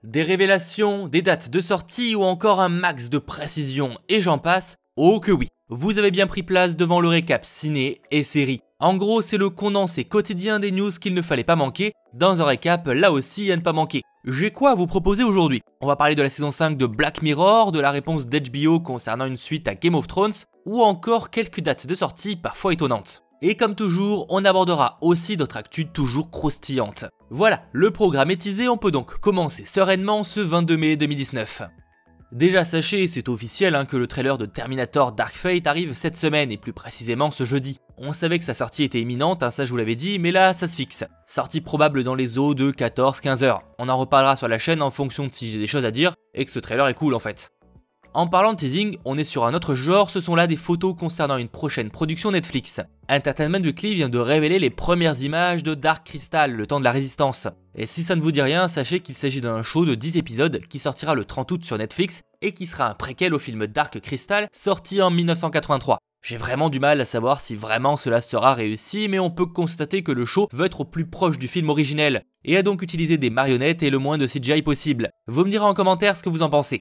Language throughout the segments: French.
Des révélations, des dates de sortie ou encore un max de précision et j'en passe? Oh que oui, vous avez bien pris place devant le récap ciné et série. En gros, c'est le condensé quotidien des news qu'il ne fallait pas manquer, dans un récap là aussi à ne pas manquer. J'ai quoi à vous proposer aujourd'hui? On va parler de la saison 5 de Black Mirror, de la réponse d'HBO concernant une suite à Game of Thrones, ou encore quelques dates de sortie parfois étonnantes. Et comme toujours, on abordera aussi d'autres actus toujours croustillantes. Voilà, le programme est teasé, on peut donc commencer sereinement ce 22 mai 2019. Déjà sachez, c'est officiel que le trailer de Terminator Dark Fate arrive cette semaine et plus précisément ce jeudi. On savait que sa sortie était imminente, ça je vous l'avais dit, mais là ça se fixe. Sortie probable dans les eaux de 14-15 heures. On en reparlera sur la chaîne en fonction de si j'ai des choses à dire et que ce trailer est cool en fait. En parlant de teasing, on est sur un autre genre, ce sont là des photos concernant une prochaine production Netflix. Entertainment Weekly vient de révéler les premières images de Dark Crystal, le temps de la résistance. Et si ça ne vous dit rien, sachez qu'il s'agit d'un show de 10 épisodes qui sortira le 30 août sur Netflix et qui sera un préquel au film Dark Crystal sorti en 1983. J'ai vraiment du mal à savoir si vraiment cela sera réussi, mais on peut constater que le show veut être au plus proche du film originel et a donc utilisé des marionnettes et le moins de CGI possible. Vous me direz en commentaire ce que vous en pensez.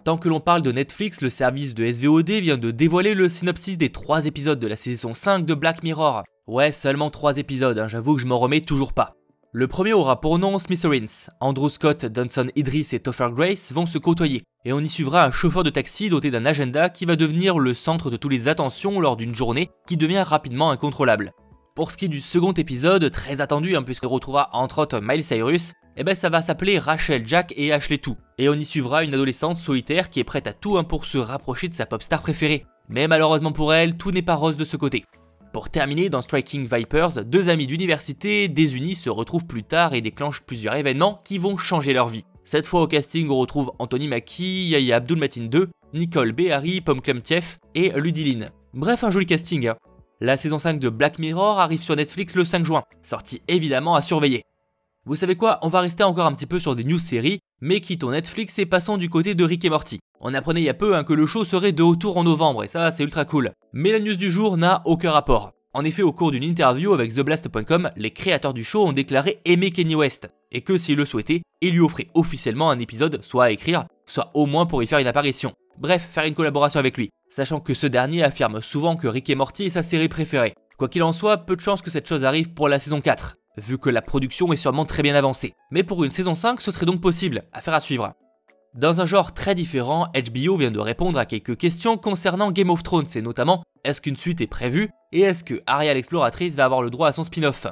Tant que l'on parle de Netflix, le service de SVOD vient de dévoiler le synopsis des 3 épisodes de la saison 5 de Black Mirror. Ouais, seulement 3 épisodes, j'avoue que je m'en remets toujours pas. Le premier aura pour nom Smithereens. Andrew Scott, Dunson Idris et Topher Grace vont se côtoyer, et on y suivra un chauffeur de taxi doté d'un agenda qui va devenir le centre de toutes les attentions lors d'une journée qui devient rapidement incontrôlable. Pour ce qui est du second épisode, très attendu puisqu'on retrouvera entre autres Miley Cyrus, ça va s'appeler Rachel, Jack et Ashley 2. Et on y suivra une adolescente solitaire qui est prête à tout pour se rapprocher de sa pop star préférée. Mais malheureusement pour elle, tout n'est pas rose de ce côté. Pour terminer, dans Striking Vipers, 2 amis d'université désunis se retrouvent plus tard et déclenchent plusieurs événements qui vont changer leur vie. Cette fois au casting, on retrouve Anthony Mackie, Yahya Abdul-Mateen II, Nicole Beharie, Pom Klemtieff et Ludivine. Bref, un joli casting. La saison 5 de Black Mirror arrive sur Netflix le 5 juin, sortie évidemment à surveiller. Vous savez quoi, on va rester encore un petit peu sur des news séries, mais quittons Netflix et passons du côté de Rick et Morty. On apprenait il y a peu que le show serait de retour en novembre et ça c'est ultra cool. Mais la news du jour n'a aucun rapport. En effet, au cours d'une interview avec TheBlast.com, les créateurs du show ont déclaré aimer Kanye West, et que s'ils le souhaitaient, ils lui offraient officiellement un épisode, soit à écrire, soit au moins pour y faire une apparition. Bref, faire une collaboration avec lui, sachant que ce dernier affirme souvent que Rick et Morty est sa série préférée. Quoi qu'il en soit, peu de chances que cette chose arrive pour la saison 4. Vu que la production est sûrement très bien avancée. Mais pour une saison 5, ce serait donc possible, affaire à suivre. Dans un genre très différent, HBO vient de répondre à quelques questions concernant Game of Thrones, et notamment, est-ce qu'une suite est prévue, et est-ce que Arya l'exploratrice va avoir le droit à son spin-off?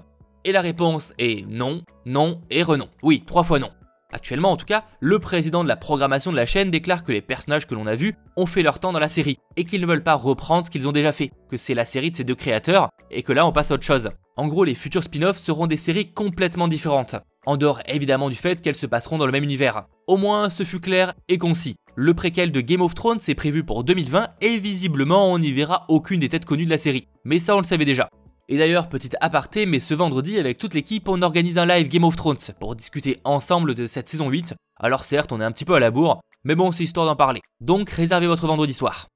Et la réponse est non, non et renon. Oui, 3 fois non. Actuellement en tout cas, le président de la programmation de la chaîne déclare que les personnages que l'on a vus ont fait leur temps dans la série, et qu'ils ne veulent pas reprendre ce qu'ils ont déjà fait, que c'est la série de ces 2 créateurs, et que là on passe à autre chose. En gros, les futurs spin-offs seront des séries complètement différentes, en dehors évidemment du fait qu'elles se passeront dans le même univers. Au moins, ce fut clair et concis. Le préquel de Game of Thrones est prévu pour 2020, et visiblement on n'y verra aucune des têtes connues de la série. Mais ça on le savait déjà. Et d'ailleurs, petite aparté, mais ce vendredi, avec toute l'équipe, on organise un live Game of Thrones pour discuter ensemble de cette saison 8. Alors certes, on est un petit peu à la bourre, mais bon, c'est histoire d'en parler. Donc réservez votre vendredi soir.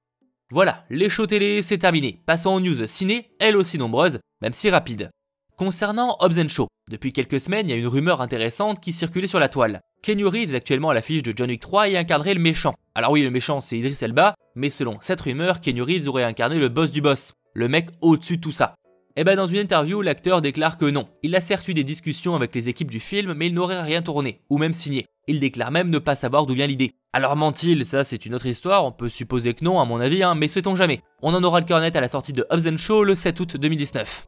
Voilà, les shows télé, c'est terminé. Passons aux news ciné, elles aussi nombreuses, même si rapides. Concernant Hobbs & Shaw, depuis quelques semaines, il y a une rumeur intéressante qui circulait sur la toile. Keanu Reeves, actuellement à l'affiche de John Wick 3, y incarnerait le méchant. Alors oui, le méchant c'est Idris Elba, mais selon cette rumeur, Keanu Reeves aurait incarné le boss du boss, le mec au-dessus de tout ça. Dans une interview, l'acteur déclare que non. Il a certes eu des discussions avec les équipes du film, mais il n'aurait rien tourné, ou même signé. Il déclare même ne pas savoir d'où vient l'idée. Alors ment-il, ça c'est une autre histoire, on peut supposer que non à mon avis, mais sait-on jamais. On en aura le cœur net à la sortie de Hobbs & Shaw le 7 août 2019.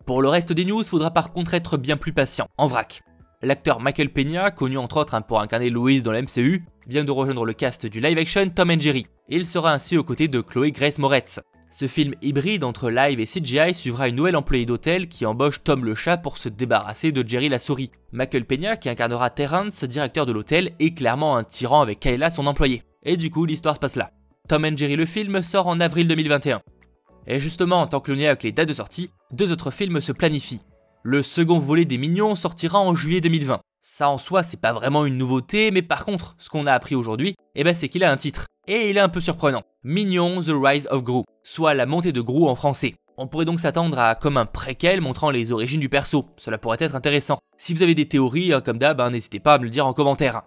Pour le reste des news, faudra par contre être bien plus patient, en vrac. L'acteur Michael Peña, connu entre autres pour incarner Louise dans la MCU, vient de rejoindre le cast du live-action Tom & Jerry. Il sera ainsi aux côtés de Chloé Grace Moretz. Ce film hybride entre live et CGI suivra une nouvelle employée d'hôtel qui embauche Tom le chat pour se débarrasser de Jerry la souris. Michael Peña, qui incarnera Terrence, directeur de l'hôtel, est clairement un tyran avec Kayla, son employée. Et du coup, l'histoire se passe là. Tom & Jerry le film sort en avril 2021. Et justement, tant que l'on est avec les dates de sortie, 2 autres films se planifient. Le second volet des Mignons sortira en juillet 2020. Ça en soi, c'est pas vraiment une nouveauté, mais par contre, ce qu'on a appris aujourd'hui, c'est qu'il a un titre. Et il est un peu surprenant. Minions The Rise of Gru, soit la montée de Gru en français. On pourrait donc s'attendre à comme un préquel montrant les origines du perso. Cela pourrait être intéressant. Si vous avez des théories, comme d'hab, n'hésitez pas à me le dire en commentaire.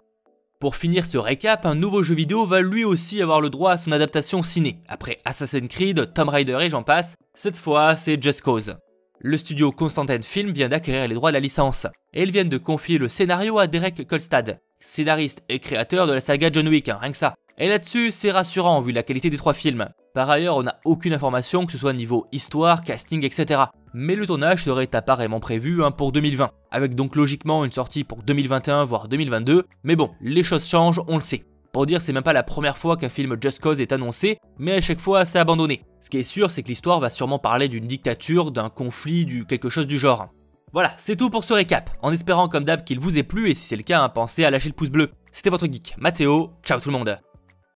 Pour finir ce récap, un nouveau jeu vidéo va lui aussi avoir le droit à son adaptation ciné. Après Assassin's Creed, Tomb Raider et j'en passe, cette fois c'est Just Cause. Le studio Constantin Film vient d'acquérir les droits de la licence, et ils viennent de confier le scénario à Derek Kolstad, scénariste et créateur de la saga John Wick, rien que ça. Et là-dessus, c'est rassurant vu la qualité des 3 films. Par ailleurs, on n'a aucune information que ce soit niveau histoire, casting, etc. Mais le tournage serait apparemment prévu pour 2020, avec donc logiquement une sortie pour 2021 voire 2022, mais bon, les choses changent, on le sait. Pour dire, c'est même pas la première fois qu'un film Just Cause est annoncé, mais à chaque fois c'est abandonné. Ce qui est sûr, c'est que l'histoire va sûrement parler d'une dictature, d'un conflit, quelque chose du genre. Voilà, c'est tout pour ce récap, en espérant comme d'hab qu'il vous ait plu, et si c'est le cas, pensez à lâcher le pouce bleu. C'était votre geek, Mathéo, ciao tout le monde.